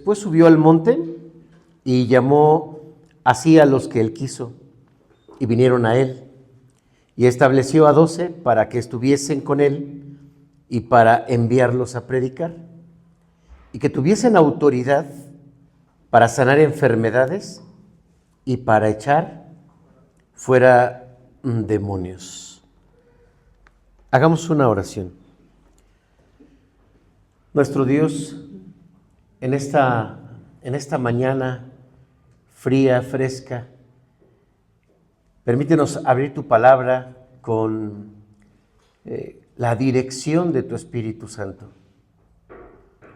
Después subió al monte y llamó así a los que él quiso, y vinieron a él, y estableció a 12 para que estuviesen con él y para enviarlos a predicar, y que tuviesen autoridad para sanar enfermedades y para echar fuera demonios. Hagamos una oración. Nuestro Dios, en esta mañana fría, fresca, permítenos abrir tu palabra con la dirección de tu Espíritu Santo.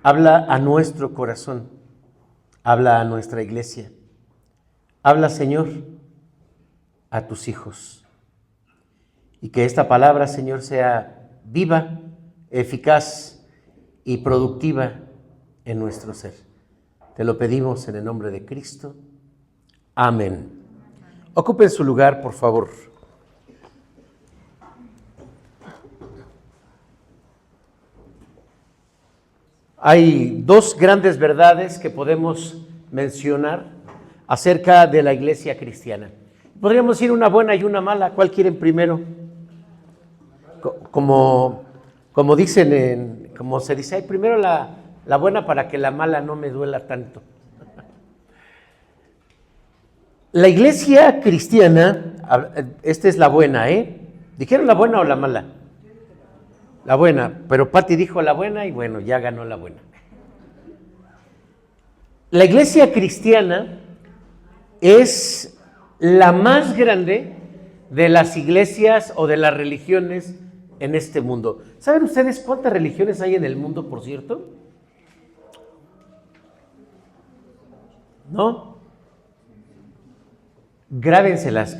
Habla a nuestro corazón, habla a nuestra iglesia, habla, Señor, a tus hijos. Y que esta palabra, Señor, sea viva, eficaz y productiva en nuestro ser. Te lo pedimos en el nombre de Cristo. Amén. Ocupen su lugar, por favor. Hay dos grandes verdades que podemos mencionar acerca de la iglesia cristiana. Podríamos decir una buena y una mala. ¿Cuál quieren primero? Como dicen, como se dice, primero la buena para que la mala no me duela tanto. La iglesia cristiana, esta es la buena, ¿eh? ¿Dijeron la buena o la mala? La buena, pero Pati dijo la buena y bueno, ya ganó la buena. La iglesia cristiana es la más grande de las iglesias o de las religiones en este mundo. ¿Saben ustedes cuántas religiones hay en el mundo, por cierto? ¿No? Grábenselas.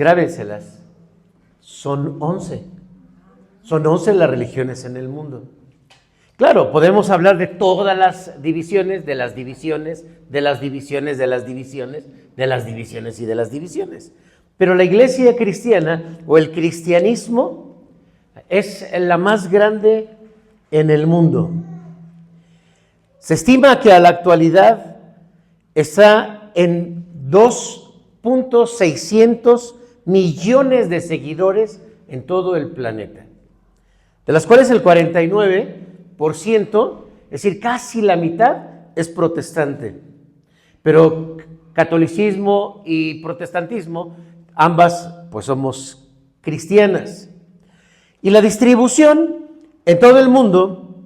Son 11. Son 11 las religiones en el mundo. Claro, podemos hablar de todas las divisiones, de las divisiones, de las divisiones, de las divisiones, de las divisiones y de las divisiones. Pero la iglesia cristiana o el cristianismo es la más grande en el mundo. Se estima que a la actualidad está en 2.600 millones de seguidores en todo el planeta, de las cuales el 49%, es decir, casi la mitad, es protestante. Pero catolicismo y protestantismo, ambas pues somos cristianas. Y la distribución en todo el mundo,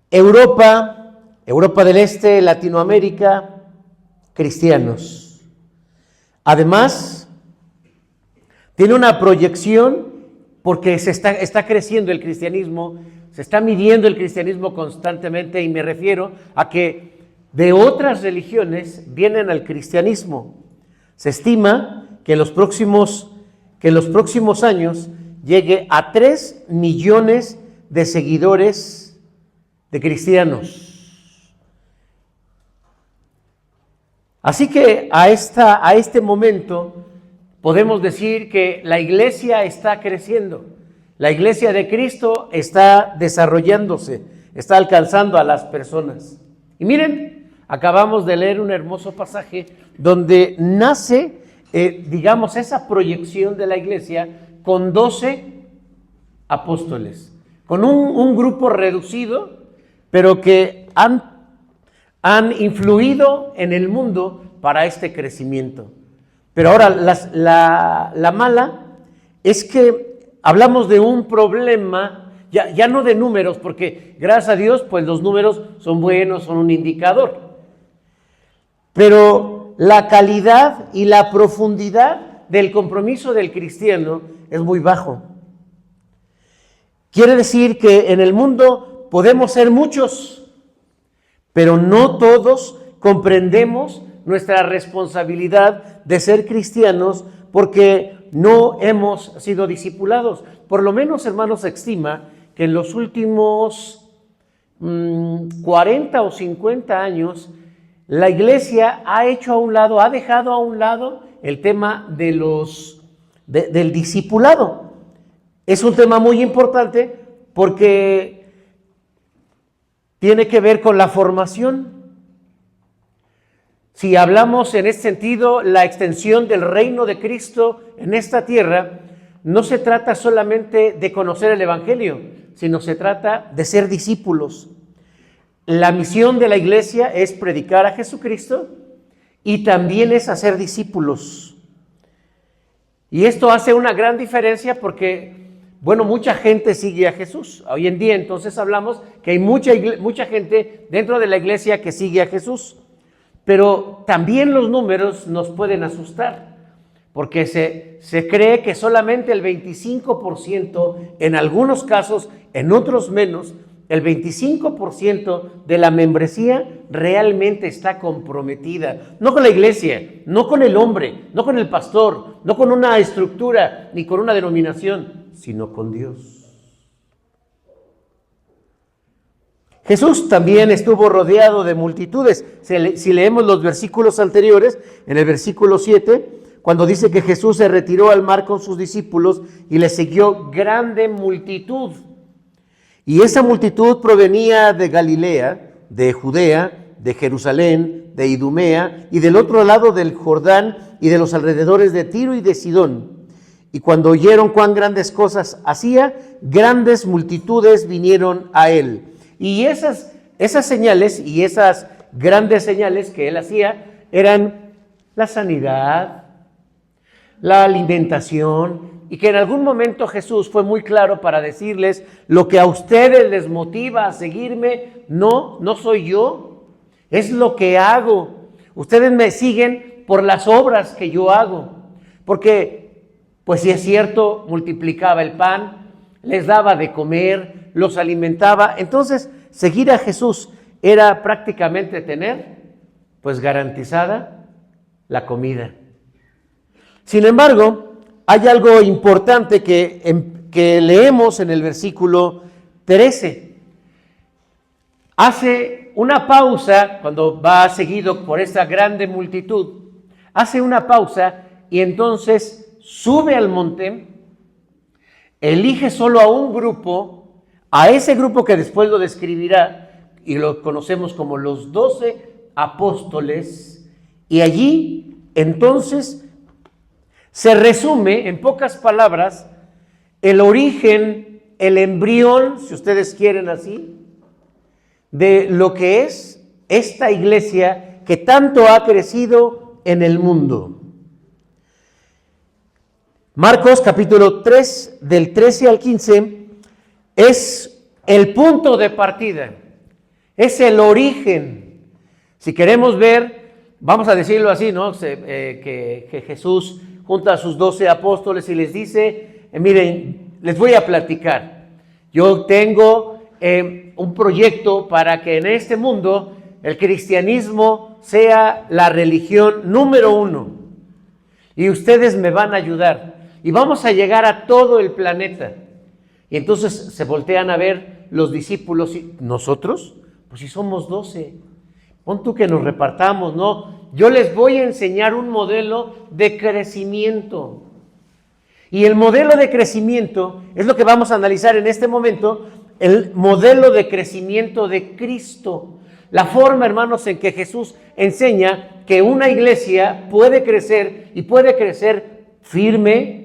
Europa del Este, Latinoamérica, cristianos. Además, tiene una proyección porque está creciendo el cristianismo, se está midiendo el cristianismo constantemente, y me refiero a que de otras religiones vienen al cristianismo. Se estima que en los próximos años llegue a 3 millones de seguidores de cristianos. Así que a este momento podemos decir que la iglesia está creciendo, la iglesia de Cristo está desarrollándose, está alcanzando a las personas. Y miren, acabamos de leer un hermoso pasaje donde nace, digamos, esa proyección de la iglesia con 12 apóstoles, con un grupo reducido, pero que han influido en el mundo para este crecimiento. Pero ahora la mala es que hablamos de un problema, ya no de números, porque gracias a Dios pues los números son buenos, son un indicador, pero la calidad y la profundidad del compromiso del cristiano es muy bajo. Quiere decir que en el mundo podemos ser muchos, pero no todos comprendemos nuestra responsabilidad de ser cristianos porque no hemos sido discipulados. Por lo menos, hermanos, se estima que en los últimos 40 o 50 años la iglesia ha dejado a un lado el tema del discipulado. Es un tema muy importante porque tiene que ver con la formación. Si hablamos en este sentido, la extensión del reino de Cristo en esta tierra, no se trata solamente de conocer el Evangelio, sino se trata de ser discípulos. La misión de la iglesia es predicar a Jesucristo y también es hacer discípulos. Y esto hace una gran diferencia porque, bueno, mucha gente sigue a Jesús. Hoy en día entonces hablamos que hay mucha gente dentro de la iglesia que sigue a Jesús. Pero también los números nos pueden asustar, porque se cree que solamente el 25%, en algunos casos, en otros menos, el 25% de la membresía realmente está comprometida. No con la iglesia, no con el hombre, no con el pastor, no con una estructura, ni con una denominación, sino con Dios. Jesús también estuvo rodeado de multitudes. Si leemos los versículos anteriores, en el versículo 7, cuando dice que Jesús se retiró al mar con sus discípulos y le siguió grande multitud. Y esa multitud provenía de Galilea, de Judea, de Jerusalén, de Idumea y del otro lado del Jordán y de los alrededores de Tiro y de Sidón. Y cuando oyeron cuán grandes cosas hacía, grandes multitudes vinieron a él. Y esas señales y esas grandes señales que él hacía eran la sanidad, la alimentación, y que en algún momento Jesús fue muy claro para decirles: lo que a ustedes les motiva a seguirme, no soy yo, es lo que hago. Ustedes me siguen por las obras que yo hago, porque, pues si es cierto, multiplicaba el pan, les daba de comer, los alimentaba. Entonces, seguir a Jesús era prácticamente tener, pues, garantizada la comida. Sin embargo, hay algo importante que leemos en el versículo 13. Hace una pausa, cuando va seguido por esta grande multitud, hace una pausa y entonces sube al monte, elige solo a un grupo, a ese grupo que después lo describirá y lo conocemos como los 12 apóstoles, y allí entonces se resume en pocas palabras el origen, el embrión, si ustedes quieren así, de lo que es esta iglesia que tanto ha crecido en el mundo. Marcos capítulo 3, del 13 al 15, es el punto de partida, es el origen. Si queremos ver, vamos a decirlo así, ¿no? Que Jesús junta a sus 12 apóstoles y les dice: miren, les voy a platicar. Yo tengo un proyecto para que en este mundo el cristianismo sea la religión número 1. Y ustedes me van a ayudar. Y vamos a llegar a todo el planeta. Y entonces se voltean a ver los discípulos y ¿nosotros? Pues si somos 12. Pon tú que nos repartamos, ¿no? Yo les voy a enseñar un modelo de crecimiento. Y el modelo de crecimiento es lo que vamos a analizar en este momento, el modelo de crecimiento de Cristo. La forma, hermanos, en que Jesús enseña que una iglesia puede crecer y puede crecer firme,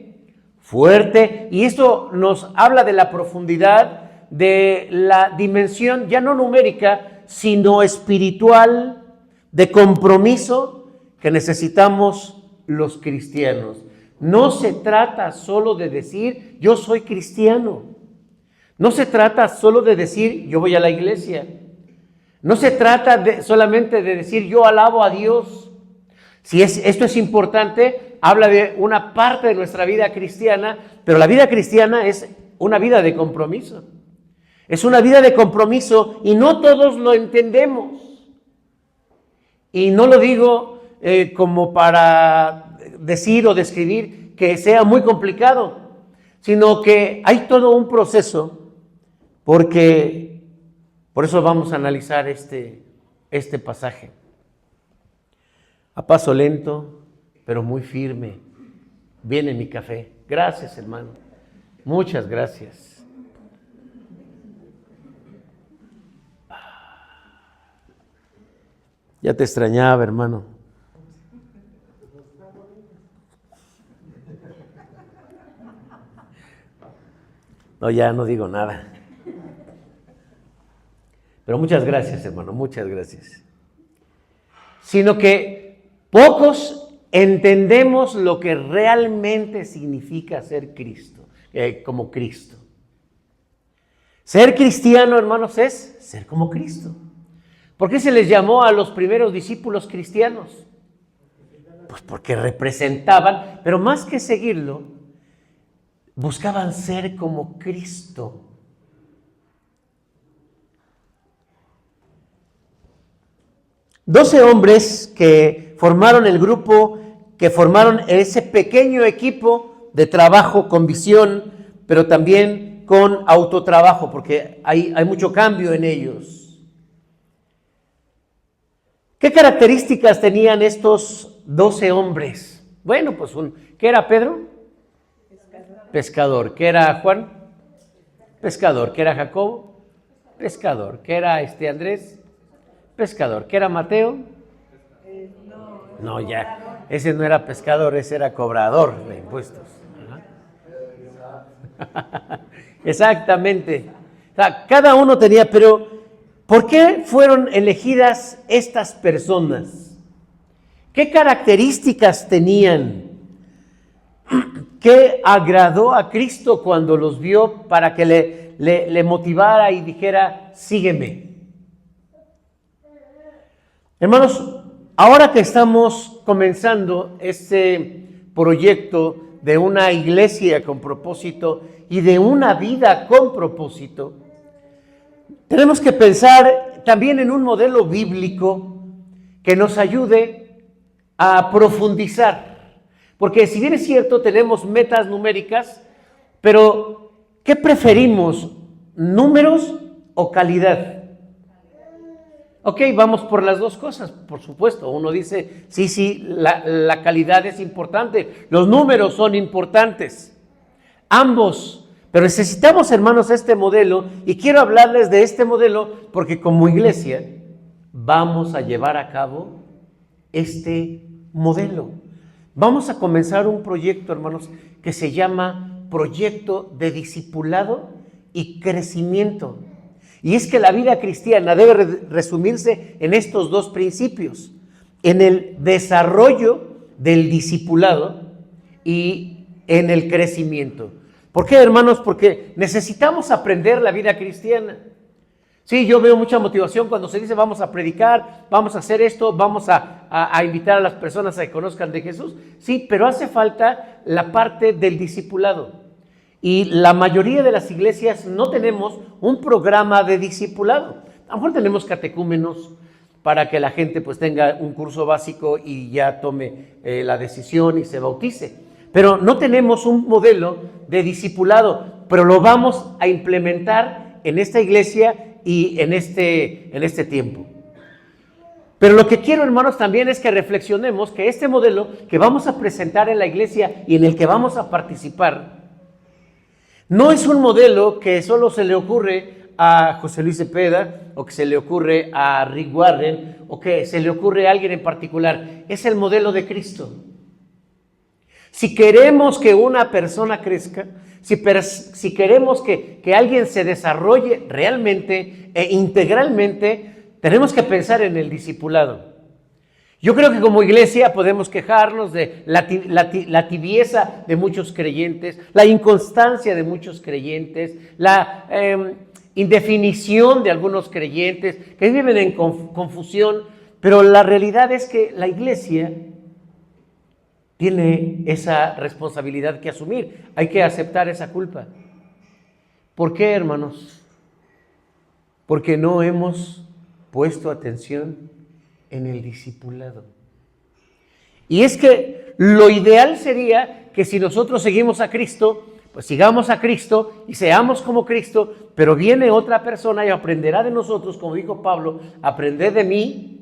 fuerte, y esto nos habla de la profundidad, de la dimensión ya no numérica, sino espiritual, de compromiso que necesitamos los cristianos. No se trata solo de decir yo soy cristiano, no se trata solo de decir yo voy a la iglesia, no se trata solamente de decir yo alabo a Dios. Si esto es importante, habla de una parte de nuestra vida cristiana, pero la vida cristiana es una vida de compromiso. Es una vida de compromiso y no todos lo entendemos. Y no lo digo como para decir o describir que sea muy complicado, sino que hay todo un proceso, porque por eso vamos a analizar este pasaje. A paso lento, pero muy firme, viene mi café. Gracias, hermano. Muchas gracias. Ya te extrañaba, hermano. No, ya no digo nada. Pero muchas gracias, hermano, muchas gracias. Sino que pocos entendemos lo que realmente significa ser Cristo, como Cristo. Ser cristiano, hermanos, es ser como Cristo. ¿Por qué se les llamó a los primeros discípulos cristianos? Pues porque representaban, pero más que seguirlo, buscaban ser como Cristo. Doce hombres que formaron el grupo, que formaron ese pequeño equipo de trabajo con visión, pero también con autotrabajo, porque hay mucho cambio en ellos. ¿Qué características tenían estos 12 hombres? Bueno, pues ¿qué era Pedro? Pescador. ¿Qué era Juan? Pescador. ¿Qué era Jacobo? Pescador. ¿Qué era Andrés? Pescador. ¿Qué era Mateo? No, ya. Ese no era pescador, ese era cobrador de impuestos. Exactamente. O sea, cada uno tenía, pero ¿por qué fueron elegidas estas personas? ¿Qué características tenían? ¿Qué agradó a Cristo cuando los vio para que le motivara y dijera, sígueme? Hermanos, ahora que estamos comenzando este proyecto de una iglesia con propósito y de una vida con propósito, tenemos que pensar también en un modelo bíblico que nos ayude a profundizar. Porque si bien es cierto, tenemos metas numéricas, pero ¿qué preferimos? ¿Números o calidad? Ok, vamos por las dos cosas, por supuesto. Uno dice, sí, la calidad es importante, los números son importantes, ambos. Pero necesitamos, hermanos, este modelo, y quiero hablarles de este modelo porque como iglesia vamos a llevar a cabo este modelo. Vamos a comenzar un proyecto, hermanos, que se llama Proyecto de Discipulado y Crecimiento. Y es que la vida cristiana debe resumirse en estos dos principios, en el desarrollo del discipulado y en el crecimiento. ¿Por qué, hermanos? Porque necesitamos aprender la vida cristiana. Sí, yo veo mucha motivación cuando se dice vamos a predicar, vamos a hacer esto, vamos a invitar a las personas a que conozcan de Jesús. Sí, pero hace falta la parte del discipulado. Y la mayoría de las iglesias no tenemos un programa de discipulado. A lo mejor tenemos catecúmenos para que la gente pues tenga un curso básico y ya tome la decisión y se bautice. Pero no tenemos un modelo de discipulado, pero lo vamos a implementar en esta iglesia y en este tiempo. Pero lo que quiero, hermanos, también es que reflexionemos que este modelo que vamos a presentar en la iglesia y en el que vamos a participar, no es un modelo que solo se le ocurre a José Luis Cepeda o que se le ocurre a Rick Warren o que se le ocurre a alguien en particular. Es el modelo de Cristo. Si queremos que una persona crezca, si queremos que alguien se desarrolle realmente e integralmente, tenemos que pensar en el discipulado. Yo creo que como iglesia podemos quejarnos de la tibieza de muchos creyentes, la inconstancia de muchos creyentes, la indefinición de algunos creyentes que viven en confusión, pero la realidad es que la iglesia tiene esa responsabilidad que asumir, hay que aceptar esa culpa. ¿Por qué, hermanos? Porque no hemos puesto atención en el discipulado. Y es que lo ideal sería que si nosotros seguimos a Cristo, pues sigamos a Cristo y seamos como Cristo, pero viene otra persona y aprenderá de nosotros, como dijo Pablo, aprended de mí,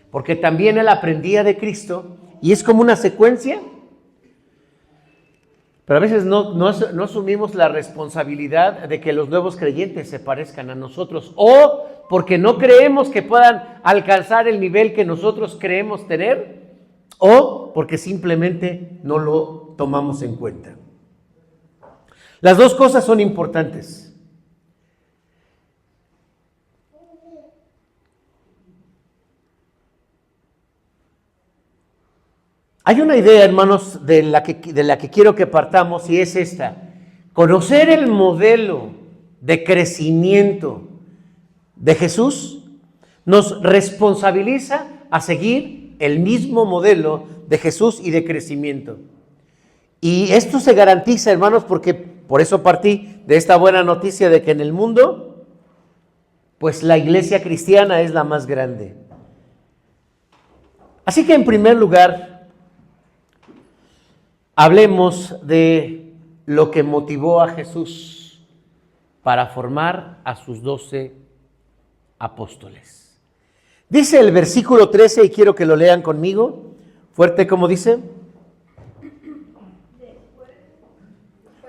porque también él aprendía de Cristo, y es como una secuencia. Pero a veces no asumimos la responsabilidad de que los nuevos creyentes se parezcan a nosotros o porque no creemos que puedan alcanzar el nivel que nosotros creemos tener, o porque simplemente no lo tomamos en cuenta. Las dos cosas son importantes. Hay una idea, hermanos, de la que quiero que partamos, y es esta: conocer el modelo de crecimiento de Jesús nos responsabiliza a seguir el mismo modelo de Jesús y de crecimiento. Y esto se garantiza, hermanos, porque por eso partí de esta buena noticia de que en el mundo, pues la iglesia cristiana es la más grande. Así que en primer lugar, hablemos de lo que motivó a Jesús para formar a sus 12 apóstoles. Dice el versículo 13, y quiero que lo lean conmigo, fuerte, como dice.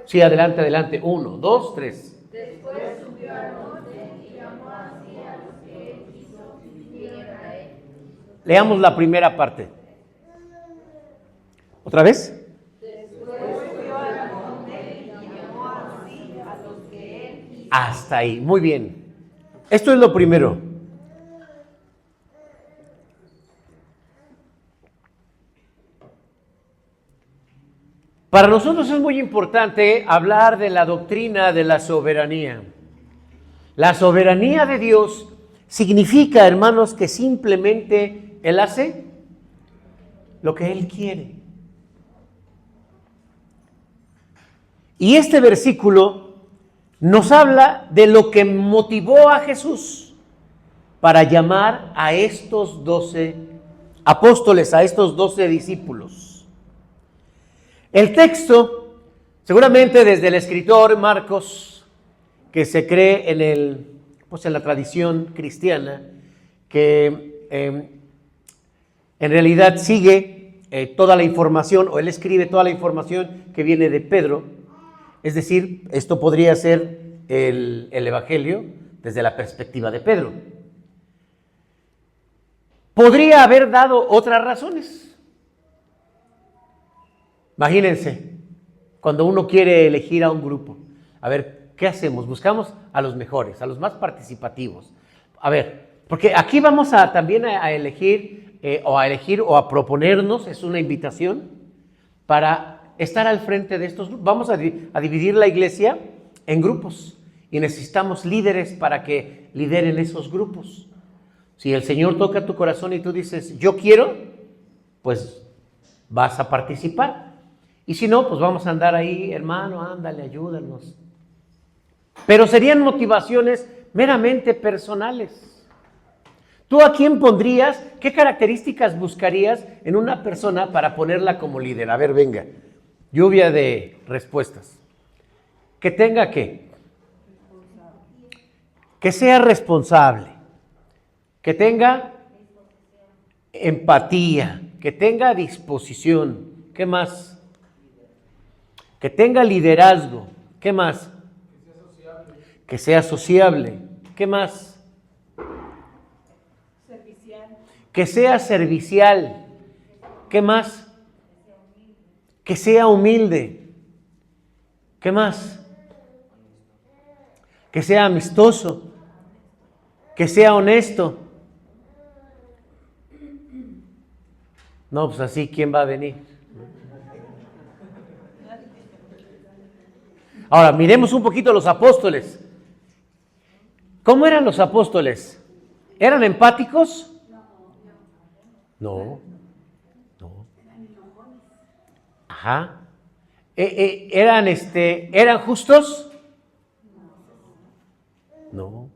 Sí, adelante, adelante. 1, 2, 3. Después subió al monte y llamó así a los que él quiso que vinieran a él. Leamos la primera parte. ¿Otra vez? Después subió al monte y llamó así a los que él quiso. Hasta ahí, muy bien. Esto es lo primero. Para nosotros es muy importante hablar de la doctrina de la soberanía. La soberanía de Dios significa, hermanos, que simplemente Él hace lo que Él quiere. Y este versículo nos habla de lo que motivó a Jesús para llamar a estos 12 apóstoles, a estos 12 discípulos. El texto, seguramente desde el escritor Marcos, que se cree en la tradición cristiana, que en realidad sigue toda la información, o él escribe toda la información que viene de Pedro. Es decir, esto podría ser el Evangelio desde la perspectiva de Pedro. Podría haber dado otras razones. Imagínense, cuando uno quiere elegir a un grupo, a ver, ¿qué hacemos? Buscamos a los mejores, a los más participativos. A ver, porque aquí vamos también a elegir o a proponernos, es una invitación, para estar al frente de estos grupos. Vamos a dividir la iglesia en grupos y necesitamos líderes para que lideren esos grupos. Si el Señor toca tu corazón y tú dices, yo quiero, pues vas a participar. Y si no, pues vamos a andar ahí, hermano, ándale, ayúdanos. Pero serían motivaciones meramente personales. ¿Tú a quién pondrías? ¿Qué características buscarías en una persona para ponerla como líder? A ver, venga, lluvia de respuestas. Que tenga ¿qué? Que sea responsable, que tenga empatía, que tenga disposición. ¿Qué más? Que tenga liderazgo. ¿Qué más? Que sea sociable. ¿Qué más? Servicial. Que sea servicial. ¿Qué más? Que sea humilde. ¿Qué más? Que sea amistoso. Que sea honesto. No, pues así, ¿quién va a venir? Ahora, miremos un poquito a los apóstoles. ¿Cómo eran los apóstoles? ¿Eran empáticos? No. Ajá. ¿Eran justos? No.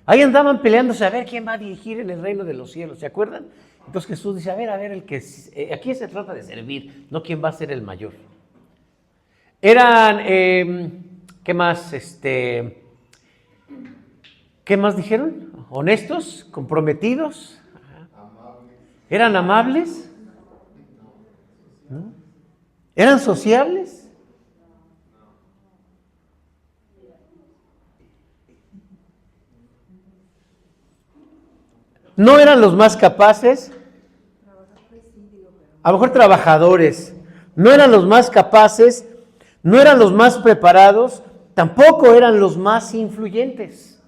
Ahí andaban peleándose a ver quién va a dirigir en el reino de los cielos, ¿se acuerdan? Entonces Jesús dice, a ver, aquí se trata de servir, no quién va a ser el mayor. Eran, ¿qué más? ¿Qué más dijeron? ¿Honestos? ¿Comprometidos? ¿Eran amables? ¿No? ¿Eran sociables? no eran los más capaces, a lo mejor trabajadores, no eran los más capaces, no eran los más preparados, tampoco eran los más influyentes.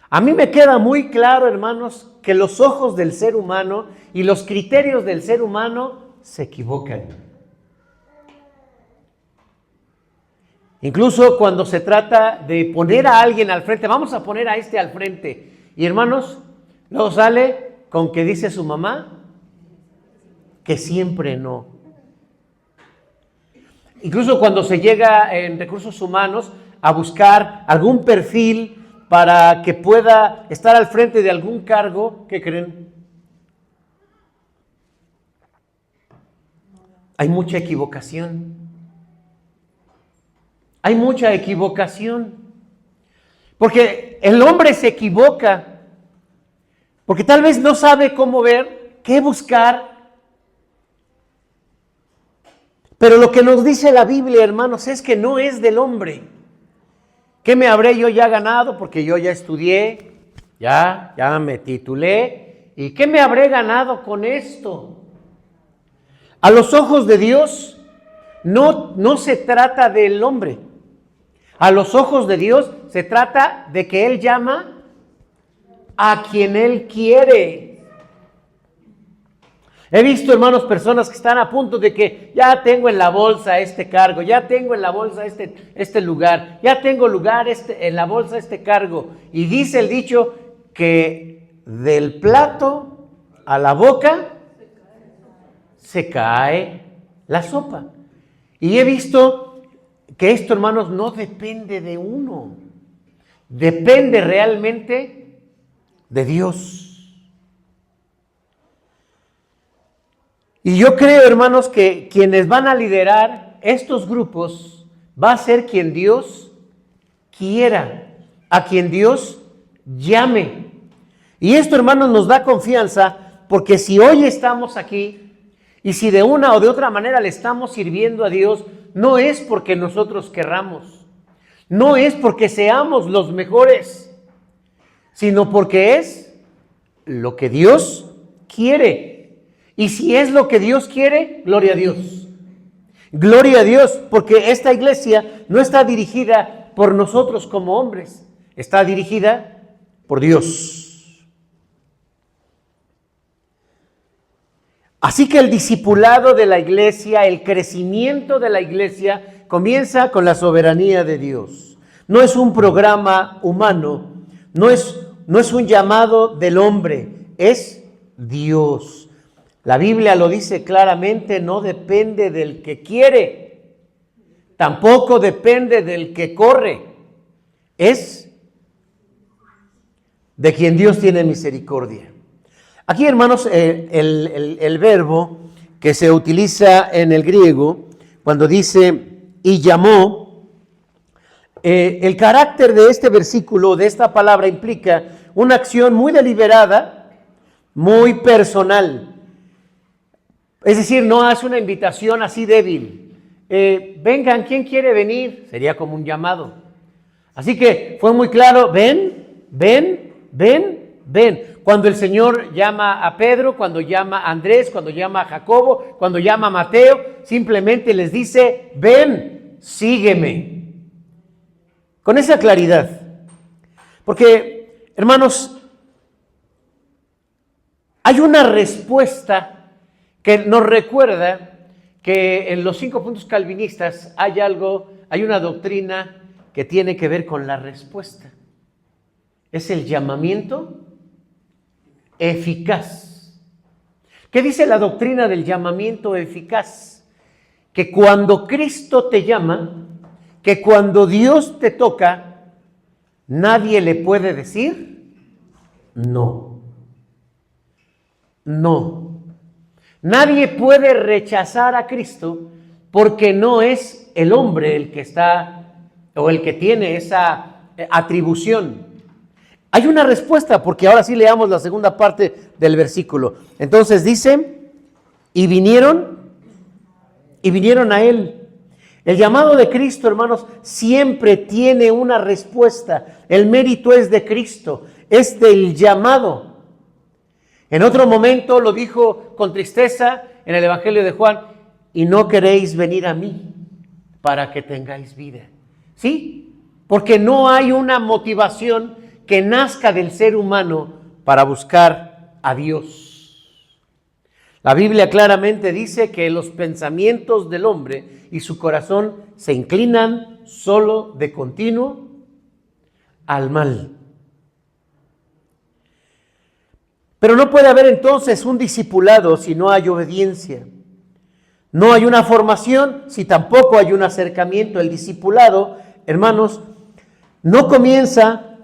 A mí me queda muy claro, hermanos, que los ojos del ser humano y los criterios del ser humano se equivocan. Incluso cuando se trata de poner a alguien al frente, vamos a poner a este al frente. Y hermanos, luego sale con que dice su mamá que siempre no. Incluso cuando se llega en recursos humanos a buscar algún perfil para que pueda estar al frente de algún cargo, ¿qué creen? Hay mucha equivocación. Hay mucha equivocación. Porque el hombre se equivoca. Porque tal vez no sabe cómo ver, qué buscar. Pero lo que nos dice la Biblia, hermanos, es que no es del hombre. ¿Qué me habré yo ya ganado? Porque yo ya estudié, ya me titulé. ¿Y qué me habré ganado con esto? A los ojos de Dios no se trata del hombre. A los ojos de Dios se trata de que Él llama a quien Él quiere. He visto, hermanos, personas que están a punto de que ya tengo en la bolsa este cargo, ya tengo en la bolsa este lugar, ya tengo lugar en la bolsa este cargo. Y dice el dicho que del plato a la boca se cae la sopa. Y he visto que esto, hermanos, no depende de uno, depende realmente de Dios. Y yo creo, hermanos, que quienes van a liderar estos grupos va a ser quien Dios quiera, a quien Dios llame. Y esto, hermanos, nos da confianza, porque si hoy estamos aquí y si de una o de otra manera le estamos sirviendo a Dios, no es porque nosotros querramos, no es porque seamos los mejores, sino porque es lo que Dios quiere. Y si es lo que Dios quiere, gloria a Dios. Gloria a Dios, porque esta iglesia no está dirigida por nosotros como hombres, está dirigida por Dios. Así que el discipulado de la iglesia, el crecimiento de la iglesia, comienza con la soberanía de Dios. No es un programa humano, no es un llamado del hombre, es Dios. La Biblia lo dice claramente, no depende del que quiere, tampoco depende del que corre, es de quien Dios tiene misericordia. Aquí, hermanos, el verbo que se utiliza en el griego, cuando dice y llamó, el carácter de este versículo, de esta palabra, implica una acción muy deliberada, muy personal. Es decir, no hace una invitación así débil. Vengan, ¿quién quiere venir? Sería como un llamado. Así que fue muy claro, ven. Cuando el Señor llama a Pedro, cuando llama a Andrés, cuando llama a Jacobo, cuando llama a Mateo, simplemente les dice, ven, sígueme. Con esa claridad. Porque, hermanos, hay una respuesta que nos recuerda que en los 5 puntos calvinistas hay una doctrina que tiene que ver con la respuesta. Es el llamamiento eficaz. ¿Qué dice la doctrina del llamamiento eficaz? Que cuando Cristo te llama, que cuando Dios te toca, nadie le puede decir no. No. Nadie puede rechazar a Cristo porque no es el hombre el que está o el que tiene esa atribución. Hay una respuesta, porque ahora sí leamos la segunda parte del versículo. Entonces dice, y vinieron a Él. El llamado de Cristo, hermanos, siempre tiene una respuesta. El mérito es de Cristo. es del llamado. En otro momento lo dijo con tristeza en el Evangelio de Juan, y no queréis venir a mí para que tengáis vida. ¿Sí? Porque no hay una motivación que nazca del ser humano para buscar a Dios. La Biblia claramente dice que los pensamientos del hombre y su corazón se inclinan solo de continuo al mal. Pero no puede haber entonces un discipulado si no hay obediencia. No hay una formación si tampoco hay un acercamiento. El discipulado, hermanos, no comienza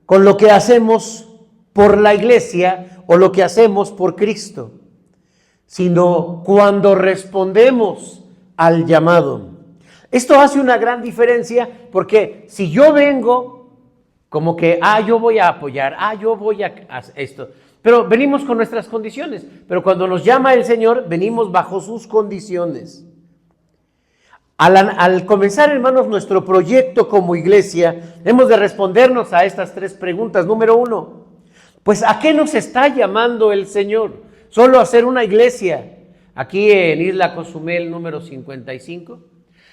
con lo que hacemos por la iglesia o lo que hacemos por Cristo, sino cuando respondemos al llamado. Esto hace una gran diferencia porque si yo vengo como que, yo voy a apoyar, yo voy a esto, pero venimos con nuestras condiciones, pero cuando nos llama el Señor, venimos bajo sus condiciones. Al comenzar, hermanos, nuestro proyecto como iglesia, hemos de respondernos a estas tres preguntas. Número 1, pues ¿a qué nos está llamando el Señor? ¿Solo a ser una iglesia aquí en Isla Cozumel número 55?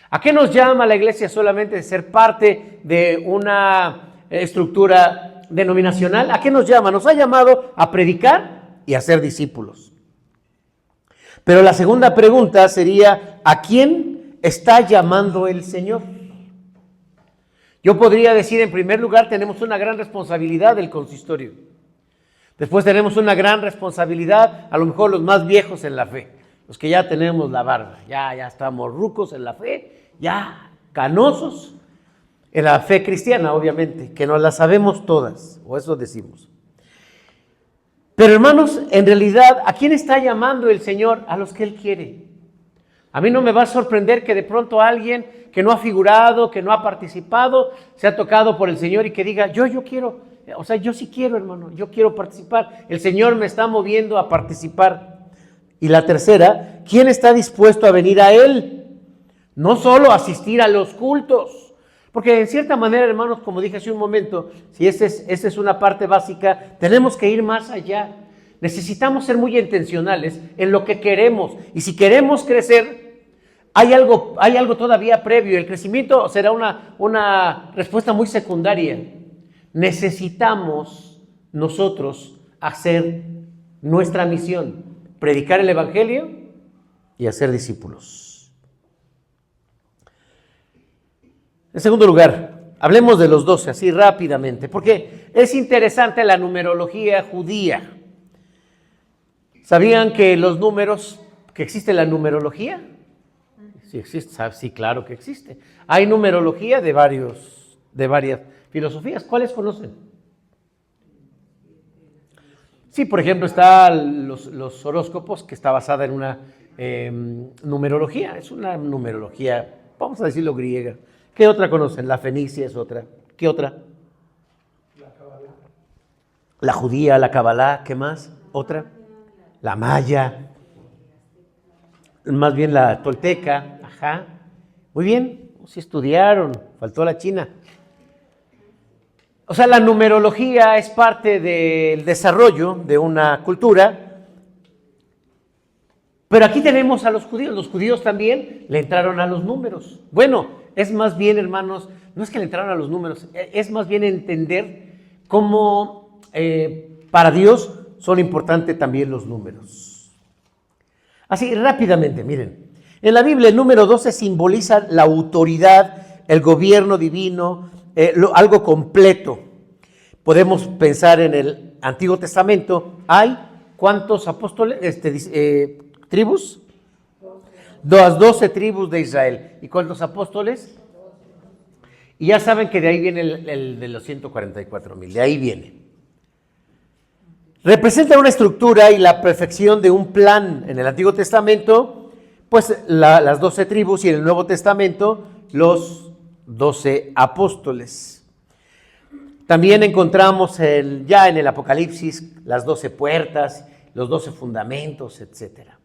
¿A qué nos llama la iglesia solamente de ser parte de una estructura denominacional? ¿A qué nos llama? Nos ha llamado a predicar y a ser discípulos. Pero la segunda pregunta sería, ¿a quién está llamando el Señor? Yo podría decir, en primer lugar, tenemos una gran responsabilidad del consistorio. Después tenemos una gran responsabilidad, a lo mejor los más viejos en la fe, los que ya tenemos la barba, ya estamos rucos en la fe, ya canosos en la fe cristiana, obviamente, que nos la sabemos todas, o eso decimos. Pero hermanos, en realidad, ¿a quién está llamando el Señor? A los que Él quiere. A mí no me va a sorprender que de pronto alguien que no ha figurado, que no ha participado, sea tocado por el Señor y que diga, yo quiero, yo sí quiero, hermano, yo quiero participar. El Señor me está moviendo a participar. Y la tercera, ¿quién está dispuesto a venir a Él? No solo asistir a los cultos, porque en cierta manera, hermanos, como dije hace un momento, si esa es una parte básica, tenemos que ir más allá. Necesitamos ser muy intencionales en lo que queremos. Y si queremos crecer, hay algo todavía previo. El crecimiento será una respuesta muy secundaria. Necesitamos nosotros hacer nuestra misión, predicar el Evangelio y hacer discípulos. En segundo lugar, hablemos de los 12 así rápidamente, porque es interesante la numerología judía. ¿Sabían que los números, que existe la numerología? Sí existe, sí, claro que existe. Hay numerología de varias filosofías. ¿Cuáles conocen? Sí, por ejemplo, está los horóscopos, que está basada en una numerología. Es una numerología, vamos a decirlo, griega. ¿Qué otra conocen? La fenicia es otra. ¿Qué otra? La Cabalá. La judía, la Cabalá, ¿qué más? ¿Otra? La maya. Más bien la tolteca. Ajá. Muy bien. Sí estudiaron. Faltó la china. O sea, la numerología es parte del desarrollo de una cultura. Pero aquí tenemos a los judíos. Los judíos también le entraron a los números. Bueno, es más bien, hermanos, no es que le entraron a los números, es más bien entender cómo para Dios son importantes también los números. Así, rápidamente, miren. En la Biblia el número 12 simboliza la autoridad, el gobierno divino, algo completo. Podemos pensar en el Antiguo Testamento. ¿Hay cuántos apóstoles, tribus? Las 12 tribus de Israel. ¿Y cuántos apóstoles? Y ya saben que de ahí viene el de los 144,000, de ahí viene. Representa una estructura y la perfección de un plan. En el Antiguo Testamento, pues las 12 tribus, y en el Nuevo Testamento, los 12 apóstoles. También encontramos ya en el Apocalipsis las 12 puertas, los 12 fundamentos, etcétera.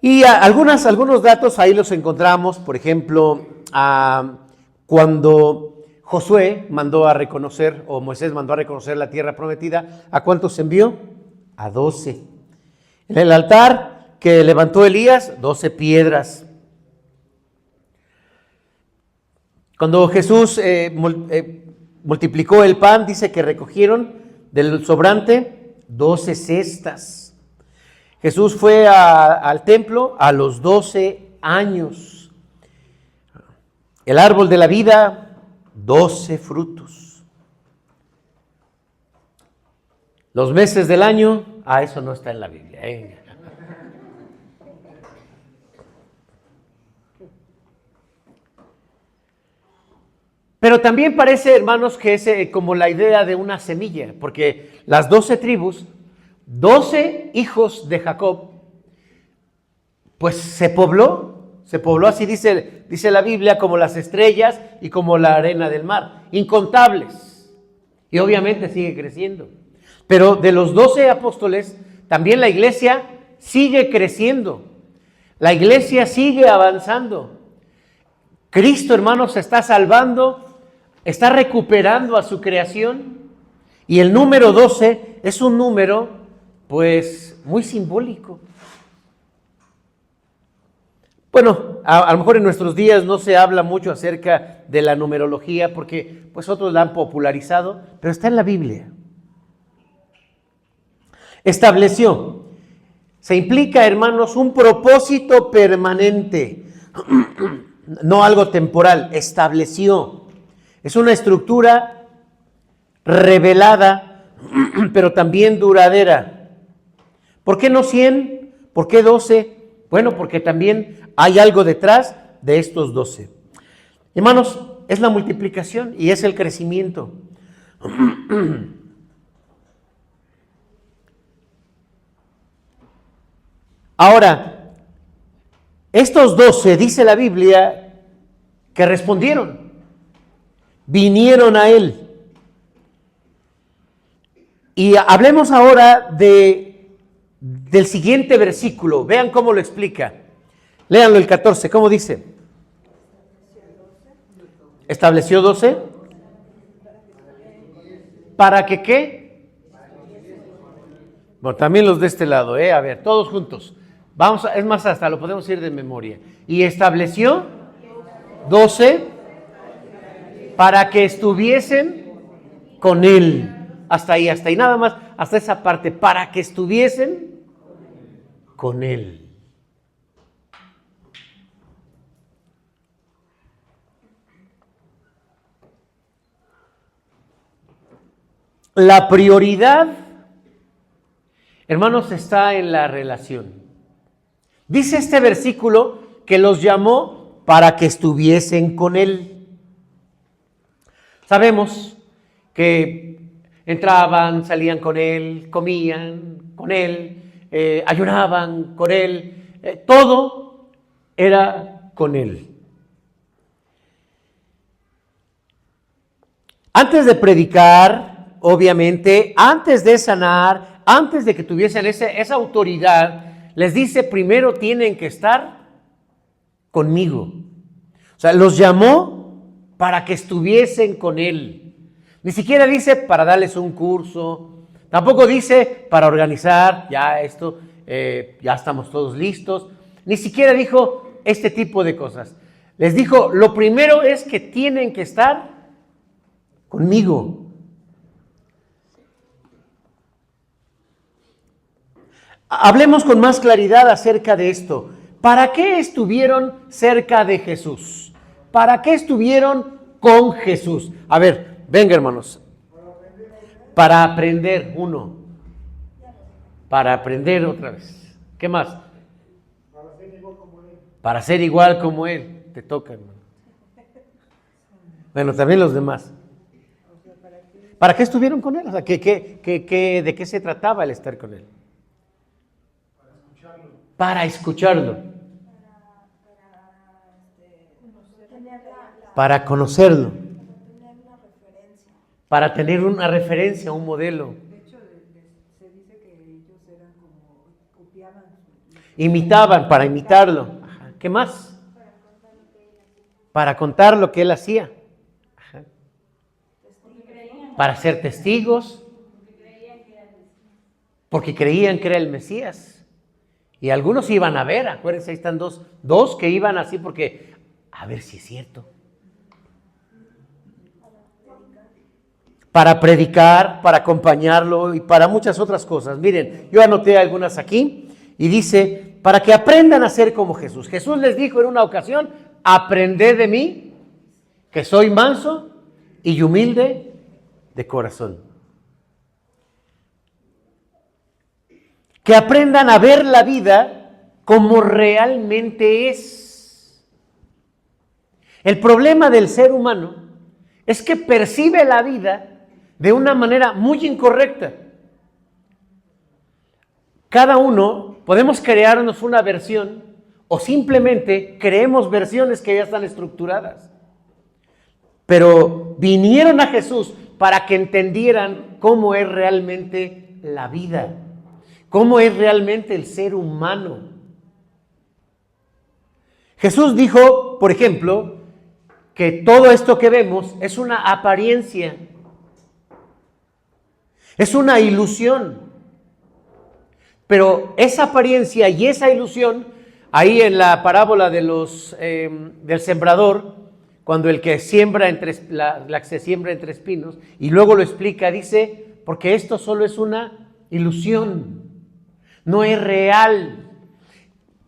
Y algunos datos ahí los encontramos, por ejemplo, cuando Josué mandó a reconocer, o Moisés mandó a reconocer la tierra prometida. ¿A cuántos envió? A 12. En el altar que levantó Elías, 12 piedras. Cuando Jesús multiplicó el pan, dice que recogieron del sobrante 12 cestas. Jesús fue al templo a los 12 años. El árbol de la vida, 12 frutos. Los meses del año, eso no está en la Biblia. Pero también parece, hermanos, que es como la idea de una semilla, porque las 12 tribus, 12 hijos de Jacob, pues se pobló así dice la Biblia, como las estrellas y como la arena del mar, incontables. Y obviamente sigue creciendo. Pero de los 12 apóstoles, también la iglesia sigue creciendo. La iglesia sigue avanzando. Cristo, hermanos, se está salvando, está recuperando a su creación. Y el número 12 es un número, pues, muy simbólico. Bueno, a lo mejor en nuestros días no se habla mucho acerca de la numerología porque pues otros la han popularizado, pero está en la Biblia. Estableció. Se implica, hermanos, un propósito permanente, no algo temporal. Estableció. Es una estructura revelada, pero también duradera. ¿Por qué no 100? ¿Por qué 12? Bueno, porque también hay algo detrás de estos 12. Hermanos, es la multiplicación y es el crecimiento. Ahora, estos 12, dice la Biblia, que respondieron, vinieron a Él. Y hablemos ahora del siguiente versículo. Vean cómo lo explica. Léanlo el 14, ¿cómo dice? ¿Estableció 12? ¿Para que qué? Bueno, también los de este lado, a ver, todos juntos. Es más, hasta lo podemos ir de memoria. Y estableció 12 para que estuviesen con Él. Hasta ahí, nada más, hasta esa parte, para que estuviesen con Él. La prioridad, hermanos, está en la relación. Dice este versículo que los llamó para que estuviesen con Él. Sabemos que entraban, salían con Él, comían con Él, ayunaban con Él, todo era con Él. Antes de predicar, obviamente, antes de sanar, antes de que tuviesen esa autoridad, les dice, primero tienen que estar conmigo. O sea, los llamó para que estuviesen con Él. Ni siquiera dice para darles un curso, tampoco dice para organizar, ya esto, ya estamos todos listos. Ni siquiera dijo este tipo de cosas. Les dijo, lo primero es que tienen que estar conmigo. Hablemos con más claridad acerca de esto. ¿Para qué estuvieron cerca de Jesús? ¿Para qué estuvieron con Jesús? A ver, venga, hermanos. Para aprender, uno. Para aprender otra vez. ¿Qué más? Para ser igual como Él. Te toca, hermano. Bueno, también los demás. ¿Para qué estuvieron con Él? O sea, ¿de qué se trataba el estar con Él? Para escucharlo. Para conocerlo. Para tener una referencia, un modelo. De hecho, se dice que ellos eran como, copiaban. Imitaban, para imitarlo. Ajá. ¿Qué más? Para contar lo que él hacía. Ajá. para ser testigos, porque creían que era el Mesías. Y algunos iban a ver, acuérdense, ahí están dos que iban así porque, a ver si es cierto. Para predicar, para acompañarlo y para muchas otras cosas. Miren, yo anoté algunas aquí y dice, para que aprendan a ser como Jesús. Jesús les dijo en una ocasión, aprended de mí, que soy manso y humilde de corazón. Que aprendan a ver la vida como realmente es. El problema del ser humano es que percibe la vida de una manera muy incorrecta. Cada uno podemos crearnos una versión o simplemente creemos versiones que ya están estructuradas. Pero vinieron a Jesús para que entendieran cómo es realmente la vida, cómo es realmente el ser humano. Jesús dijo, por ejemplo, que todo esto que vemos es una apariencia, es una ilusión. Pero esa apariencia y esa ilusión, ahí en la parábola de del sembrador, cuando el que siembra la que se siembra entre espinos, y luego lo explica, dice, porque esto solo es una ilusión, no es real.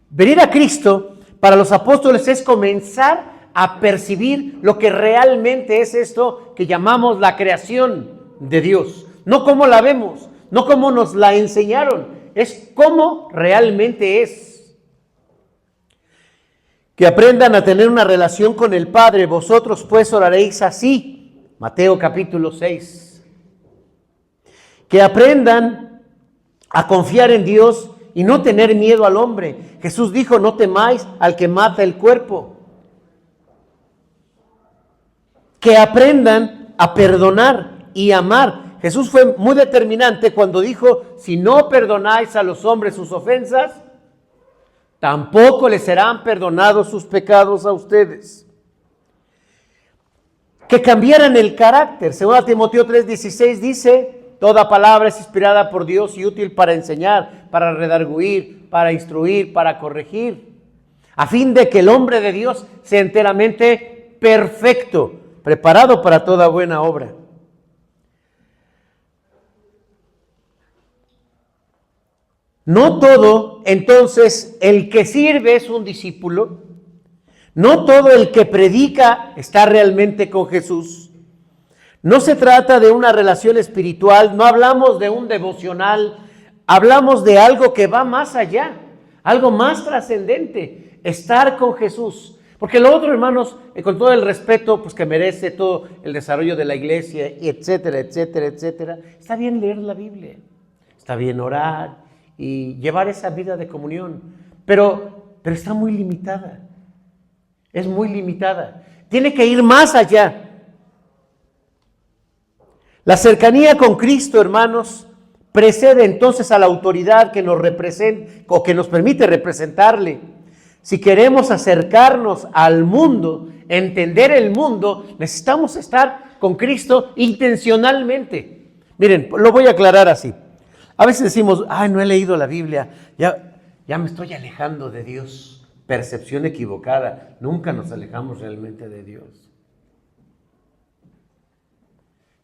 Venir a Cristo para los apóstoles es comenzar a percibir lo que realmente es esto que llamamos la creación de Dios. No como la vemos, no como nos la enseñaron, es como realmente es. Que aprendan a tener una relación con el Padre, vosotros pues oraréis así. Mateo capítulo 6. Que aprendan a confiar en Dios y no tener miedo al hombre. Jesús dijo, no temáis al que mata el cuerpo. Que aprendan a perdonar y amar. Jesús fue muy determinante cuando dijo, si no perdonáis a los hombres sus ofensas, tampoco les serán perdonados sus pecados a ustedes. Que cambiaran el carácter. 2 Timoteo 3:16 dice, toda palabra es inspirada por Dios y útil para enseñar, para redarguir, para instruir, para corregir, a fin de que el hombre de Dios sea enteramente perfecto, preparado para toda buena obra. No todo, entonces, el que sirve es un discípulo. No todo el que predica está realmente con Jesús. No se trata de una relación espiritual, no hablamos de un devocional, hablamos de algo que va más allá, algo más trascendente, estar con Jesús. Porque lo otro, hermanos, con todo el respeto pues, que merece todo el desarrollo de la iglesia, etcétera, etcétera, etcétera, está bien leer la Biblia, está bien orar y llevar esa vida de comunión, pero está muy limitada, es muy limitada, tiene que ir más allá. La cercanía con Cristo, hermanos, precede entonces a la autoridad que nos representa o que nos permite representarle. Si queremos acercarnos al mundo, entender el mundo, necesitamos estar con Cristo intencionalmente. Miren, lo voy a aclarar así. A veces decimos, no he leído la Biblia, ya me estoy alejando de Dios. Percepción equivocada, nunca nos alejamos realmente de Dios.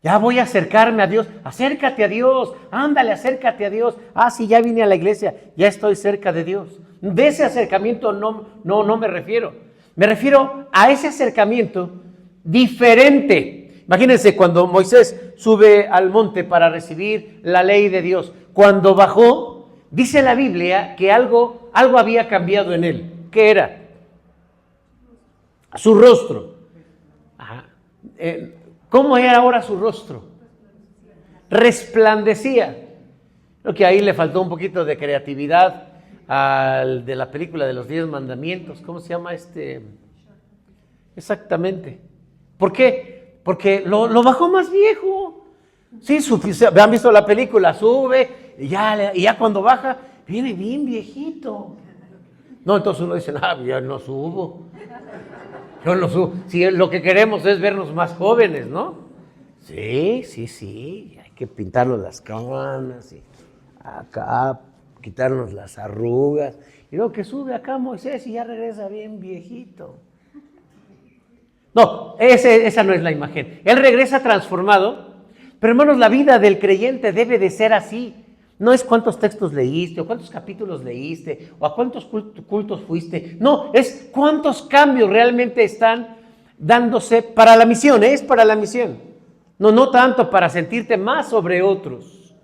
Ya voy a acercarme a Dios, acércate a Dios, ándale, acércate a Dios. Sí, ya vine a la iglesia, ya estoy cerca de Dios. De ese acercamiento no me refiero. Me refiero a ese acercamiento diferente. Imagínense cuando Moisés sube al monte para recibir la ley de Dios. Cuando bajó, dice la Biblia que algo había cambiado en él. ¿Qué era? Su rostro. ¿Cómo era ahora su rostro? Resplandecía. Creo que ahí le faltó un poquito de creatividad al de la película de los 10 mandamientos. ¿Cómo se llama Exactamente. ¿Por qué? Porque lo bajó más viejo. Sí, han visto la película, sube y ya cuando baja, viene bien viejito. No, entonces uno dice, ya no subo. Yo no subo. Si lo que queremos es vernos más jóvenes, ¿no? Sí, sí, sí. Hay que pintarnos las canas y acá quitarnos las arrugas. Y luego que sube acá Moisés y ya regresa bien viejito. No, esa no es la imagen. Él regresa transformado. Pero hermanos, la vida del creyente debe de ser así. No es cuántos textos leíste o cuántos capítulos leíste o a cuántos cultos fuiste. No, es cuántos cambios realmente están dándose para la misión. Es para la misión. No tanto para sentirte más sobre otros.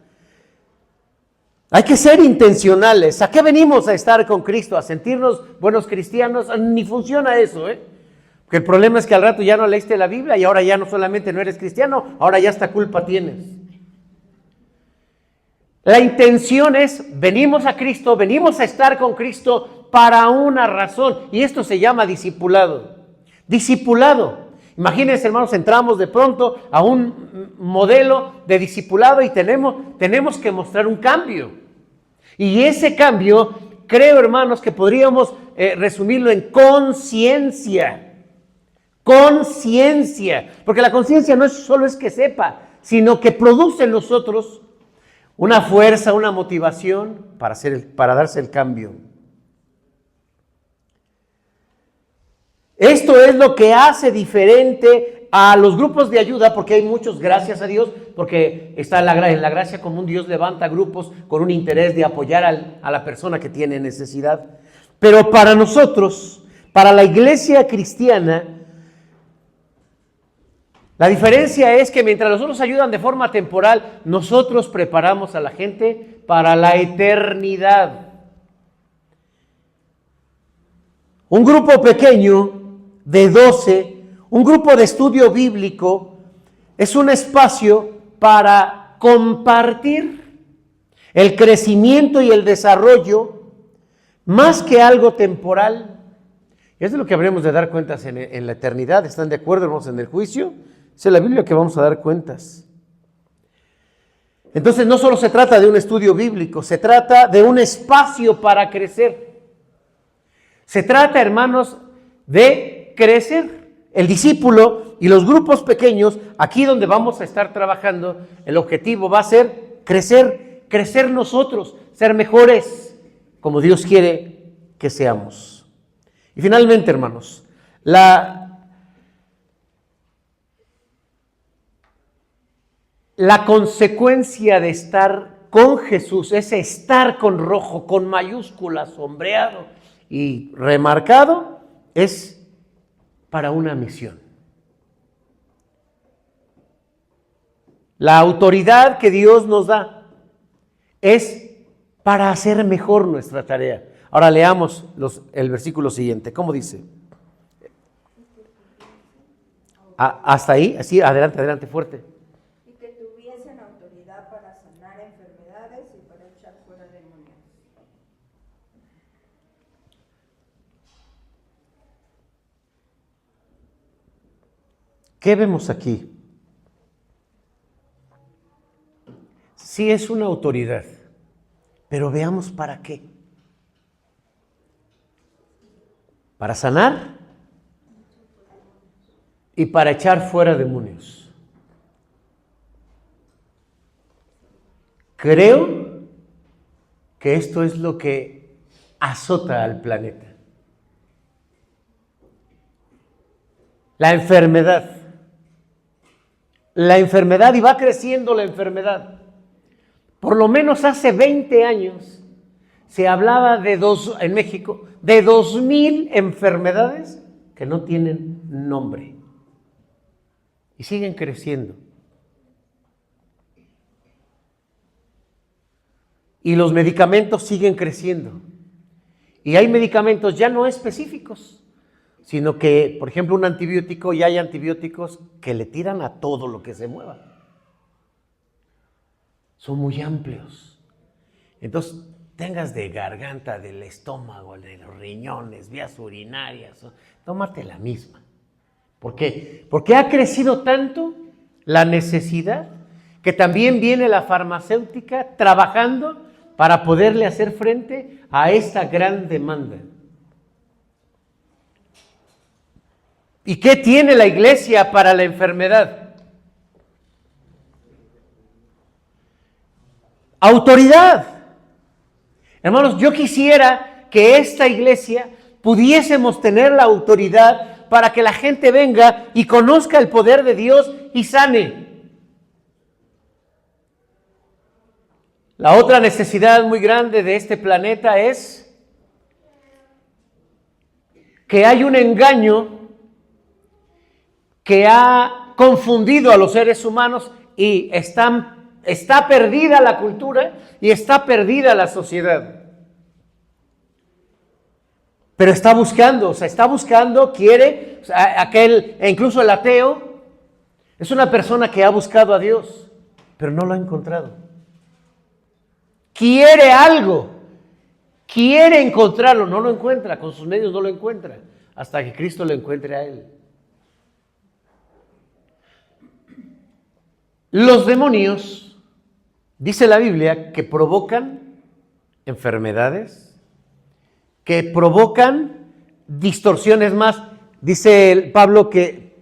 Hay que ser intencionales. ¿A qué venimos a estar con Cristo? ¿A sentirnos buenos cristianos? Ni funciona eso, ¿eh? Porque el problema es que al rato ya no leíste la Biblia y ahora ya no solamente no eres cristiano, ahora ya hasta culpa tienes. La intención es, venimos a Cristo, venimos a estar con Cristo para una razón. Y esto se llama discipulado. Discipulado. Imagínense, hermanos, entramos de pronto a un modelo de discipulado y tenemos que mostrar un cambio. Y ese cambio, creo, hermanos, que podríamos resumirlo en conciencia. Conciencia. Porque la conciencia no solo es que sepa, sino que produce en nosotros una fuerza, una motivación para darse el cambio. Esto es lo que hace diferente a los grupos de ayuda, porque hay muchos, gracias a Dios, porque está en la gracia común, Dios levanta grupos con un interés de apoyar a la persona que tiene necesidad. Pero para nosotros, para la iglesia cristiana, la diferencia es que mientras los otros ayudan de forma temporal, nosotros preparamos a la gente para la eternidad. Un grupo pequeño de 12, un grupo de estudio bíblico, es un espacio para compartir el crecimiento y el desarrollo más que algo temporal. Y eso es lo que habremos de dar cuentas en la eternidad. ¿Están de acuerdo, hermanos, en el juicio? Esa es la Biblia que vamos a dar cuentas. Entonces no solo se trata de un estudio bíblico, se trata de un espacio para crecer. Se trata, hermanos, de crecer. El discípulo y los grupos pequeños, aquí donde vamos a estar trabajando, el objetivo va a ser crecer nosotros, ser mejores, como Dios quiere que seamos. Y finalmente, hermanos, la consecuencia de estar con Jesús, ese estar con rojo, con mayúsculas, sombreado y remarcado, es para una misión. La autoridad que Dios nos da es para hacer mejor nuestra tarea. Ahora leamos el versículo siguiente. ¿Cómo dice? Hasta ahí, así, adelante, fuerte. ¿Qué vemos aquí? Sí es una autoridad, pero veamos para qué. Para sanar y para echar fuera demonios. Creo que esto es lo que azota al planeta. La enfermedad, y va creciendo la enfermedad. Por lo menos hace 20 años se hablaba en México de 2,000 enfermedades que no tienen nombre y siguen creciendo. Y los medicamentos siguen creciendo. Y hay medicamentos ya no específicos, sino que, por ejemplo, un antibiótico, ya hay antibióticos que le tiran a todo lo que se mueva. Son muy amplios. Entonces, tengas de garganta, del estómago, de los riñones, vías urinarias, tómate la misma. ¿Por qué? Porque ha crecido tanto la necesidad que también viene la farmacéutica trabajando para poderle hacer frente a esta gran demanda. ¿Y qué tiene la iglesia para la enfermedad? autoridad. Hermanos, yo quisiera que esta iglesia pudiésemos tener la autoridad para que la gente venga y conozca el poder de Dios y sane. La otra necesidad muy grande de este planeta es que hay un engaño que ha confundido a los seres humanos y está perdida la cultura y está perdida la sociedad. Pero está buscando, quiere, incluso el ateo es una persona que ha buscado a Dios, pero no lo ha encontrado. Quiere algo, quiere encontrarlo, no lo encuentra, con sus medios no lo encuentra, hasta que Cristo lo encuentre a él. Los demonios, dice la Biblia, que provocan enfermedades, que provocan distorsiones más. Dice Pablo que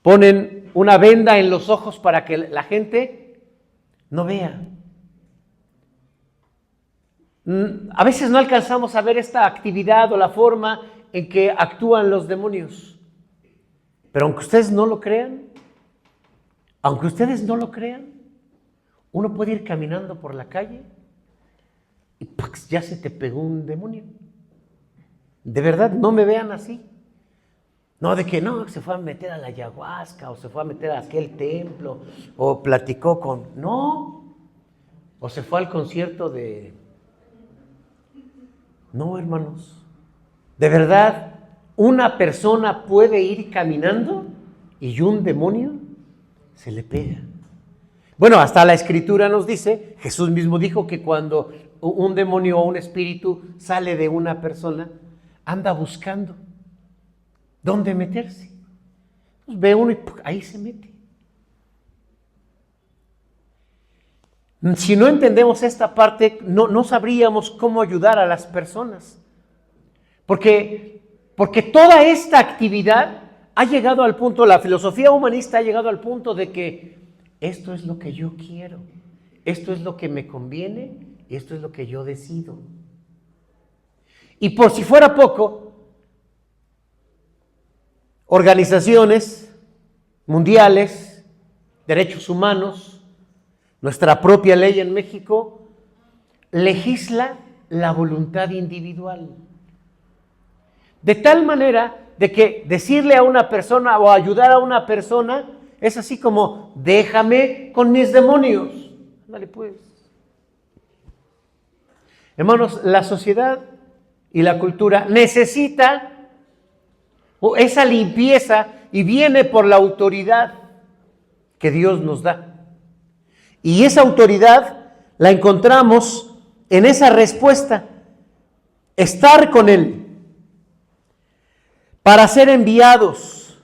ponen una venda en los ojos para que la gente no vea. A veces no alcanzamos a ver esta actividad o la forma en que actúan los demonios. Pero aunque ustedes no lo crean, uno puede ir caminando por la calle y ¡pax! Ya se te pegó un demonio. De verdad, no me vean así. No, de que no, se fue a meter a la ayahuasca o se fue a meter a aquel templo o platicó con... No, o se fue al concierto de... No, hermanos, de verdad, una persona puede ir caminando y un demonio se le pega. Bueno, hasta la Escritura nos dice, Jesús mismo dijo que cuando un demonio o un espíritu sale de una persona, anda buscando dónde meterse. Entonces ve uno y ahí se mete. Si no entendemos esta parte, no sabríamos cómo ayudar a las personas. Porque toda esta actividad ha llegado al punto, la filosofía humanista ha llegado al punto de que esto es lo que yo quiero, esto es lo que me conviene, esto es lo que yo decido. Y por si fuera poco, organizaciones mundiales, derechos humanos, nuestra propia ley en México legisla la voluntad individual. De tal manera de que decirle a una persona o ayudar a una persona es así como, déjame con mis demonios. Dale pues. Hermanos, la sociedad y la cultura necesita esa limpieza y viene por la autoridad que Dios nos da. Y esa autoridad la encontramos en esa respuesta, estar con Él, para ser enviados,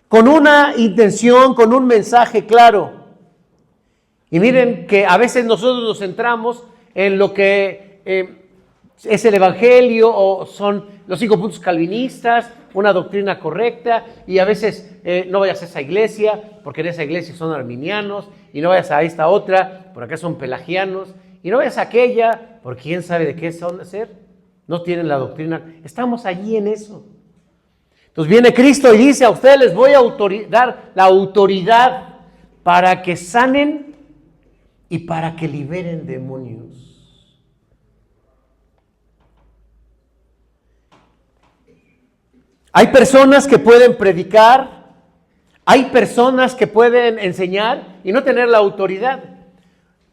con una intención, con un mensaje claro. Y miren que a veces nosotros nos centramos en lo que es el Evangelio o son los 5 puntos calvinistas, una doctrina correcta, y a veces no vayas a esa iglesia, porque en esa iglesia son arminianos, y no vayas a esta otra, por acá son pelagianos, y no vayas a aquella, porque quién sabe de qué son ser, no tienen la doctrina. Estamos allí en eso. Entonces viene Cristo y dice, a ustedes les voy a dar la autoridad para que sanen y para que liberen demonios. Hay personas que pueden predicar, hay personas que pueden enseñar y no tener la autoridad.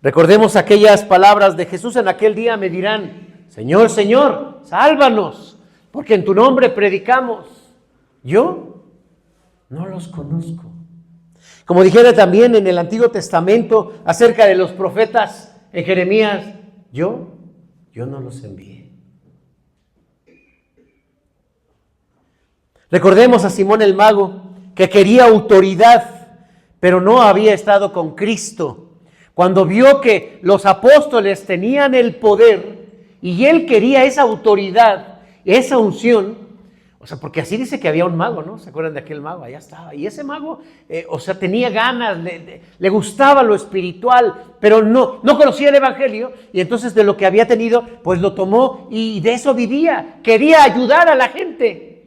Recordemos aquellas palabras de Jesús: en aquel día me dirán, Señor, Señor, sálvanos, porque en tu nombre predicamos. Yo no los conozco. Como dijera también en el Antiguo Testamento acerca de los profetas en Jeremías, yo no los envié. Recordemos a Simón el Mago, que quería autoridad, pero no había estado con Cristo. Cuando vio que los apóstoles tenían el poder y él quería esa autoridad, esa unción, O sea, porque así dice que había un mago, ¿no? ¿Se acuerdan de aquel mago? Allá estaba. Y ese mago, tenía ganas, le gustaba lo espiritual, pero no conocía el evangelio. Y entonces de lo que había tenido, pues lo tomó y de eso vivía. Quería ayudar a la gente.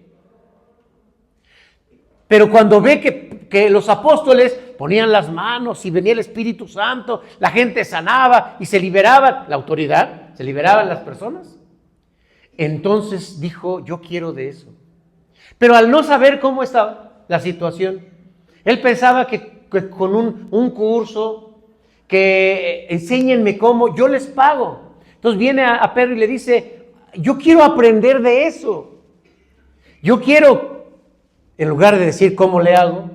Pero cuando ve que los apóstoles ponían las manos y venía el Espíritu Santo, la gente sanaba y se liberaba, la autoridad, se liberaban las personas. Entonces dijo, yo quiero de eso. Pero al no saber cómo estaba la situación, él pensaba que con un curso, que enséñenme cómo, yo les pago. Entonces viene a Pedro y le dice, yo quiero aprender de eso. Yo quiero, en lugar de decir cómo le hago,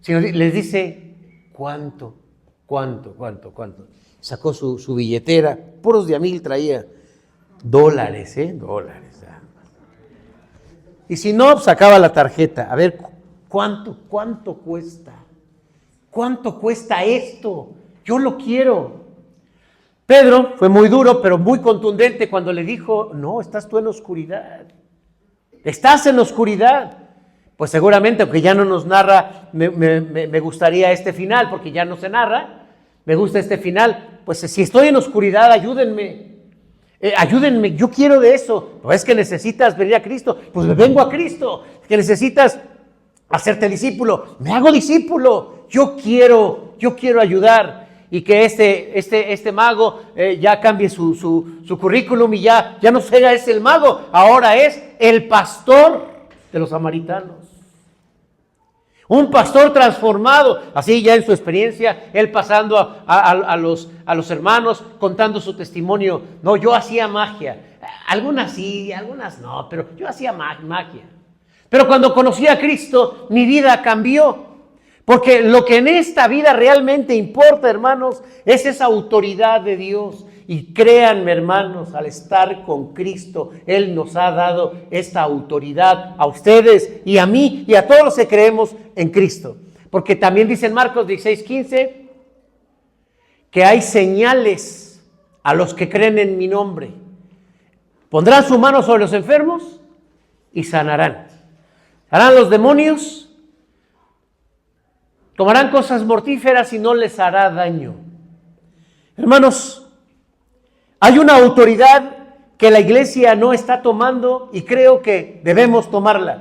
sino les dice, ¿cuánto? Sacó su billetera, puros de $1,000 traía, dólares. Y si no, sacaba la tarjeta. A ver, ¿cuánto cuesta? ¿Cuánto cuesta esto? Yo lo quiero. Pedro fue muy duro, pero muy contundente cuando le dijo, no, estás tú en oscuridad. Estás en oscuridad. Pues seguramente, aunque ya no nos narra, me gustaría este final, porque ya no se narra, me gusta este final. Pues si estoy en oscuridad, ayúdenme. Ayúdenme, yo quiero de eso. No es que necesitas venir a Cristo, pues me vengo a Cristo. Es que necesitas hacerte discípulo, me hago discípulo. Yo quiero ayudar. Y que este mago ya cambie su currículum y ya no sea ese el mago, ahora es el pastor de los samaritanos. Un pastor transformado, así ya en su experiencia, él pasando a los hermanos, contando su testimonio. No, yo hacía magia. Algunas sí, algunas no, pero yo hacía magia. Pero cuando conocí a Cristo, mi vida cambió. Porque lo que en esta vida realmente importa, hermanos, es esa autoridad de Dios. Y créanme, hermanos, al estar con Cristo, Él nos ha dado esta autoridad a ustedes y a mí y a todos los que creemos en Cristo. Porque también dice en Marcos 16:15 que hay señales a los que creen en mi nombre. Pondrán su mano sobre los enfermos y sanarán. Harán los demonios, tomarán cosas mortíferas y no les hará daño. Hermanos, hay una autoridad que la iglesia no está tomando y creo que debemos tomarla.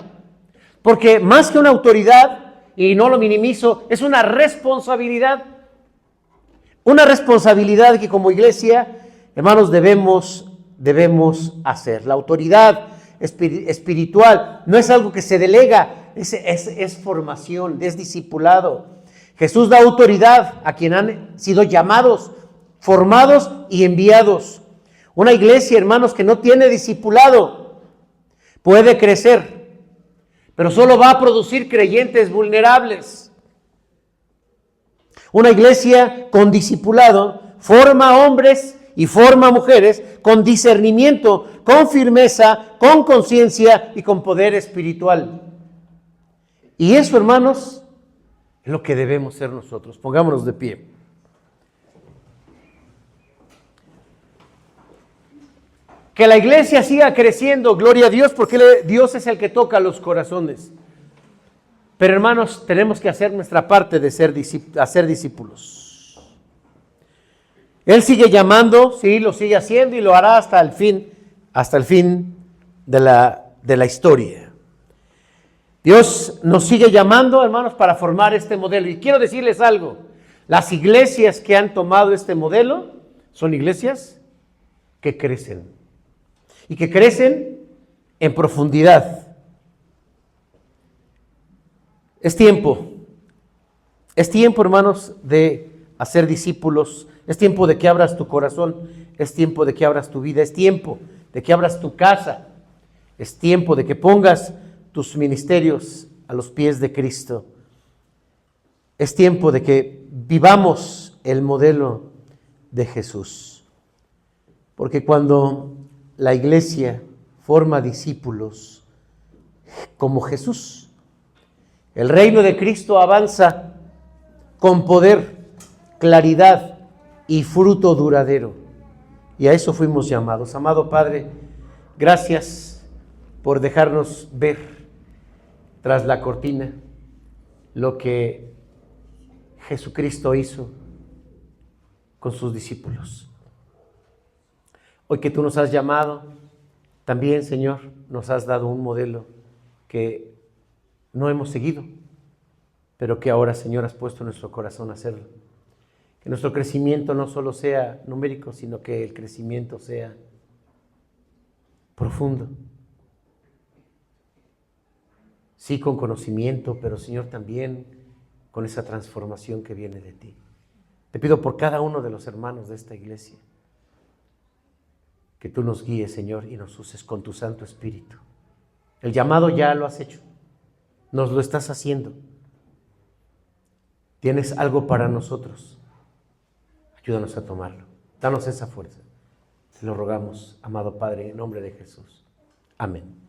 Porque más que una autoridad, y no lo minimizo, es una responsabilidad. Una responsabilidad que como iglesia, hermanos, debemos hacer. La autoridad espiritual no es algo que se delega, es formación, es discipulado. Jesús da autoridad a quien han sido llamados, formados y enviados. Una iglesia, hermanos, que no tiene discipulado puede crecer, pero solo va a producir creyentes vulnerables. Una iglesia con discipulado forma hombres y forma mujeres con discernimiento, con firmeza, con conciencia y con poder espiritual. Y eso, hermanos, es lo que debemos ser nosotros. Pongámonos de pie. Que la iglesia siga creciendo, gloria a Dios, porque Dios es el que toca los corazones. Pero hermanos, tenemos que hacer nuestra parte de hacer discípulos. Él sigue llamando, sí, lo sigue haciendo y lo hará hasta el fin de la historia. Dios nos sigue llamando, hermanos, para formar este modelo. Y quiero decirles algo, las iglesias que han tomado este modelo son iglesias que crecen. Y que crecen en profundidad. Es tiempo, hermanos, de hacer discípulos. Es tiempo de que abras tu corazón. Es tiempo de que abras tu vida. Es tiempo de que abras tu casa. Es tiempo de que pongas tus ministerios a los pies de Cristo. Es tiempo de que vivamos el modelo de Jesús. Porque cuando la iglesia forma discípulos como Jesús, el reino de Cristo avanza con poder, claridad y fruto duradero. Y a eso fuimos llamados. Amado Padre, gracias por dejarnos ver tras la cortina lo que Jesucristo hizo con sus discípulos. Hoy que tú nos has llamado, también, Señor, nos has dado un modelo que no hemos seguido, pero que ahora, Señor, has puesto en nuestro corazón a hacerlo. Que nuestro crecimiento no solo sea numérico, sino que el crecimiento sea profundo. Sí, con conocimiento, pero, Señor, también con esa transformación que viene de ti. Te pido por cada uno de los hermanos de esta iglesia, que tú nos guíes, Señor, y nos uses con tu Santo Espíritu. El llamado ya lo has hecho, nos lo estás haciendo. Tienes algo para nosotros. Ayúdanos a tomarlo. Danos esa fuerza. Te lo rogamos, amado Padre, en nombre de Jesús. Amén.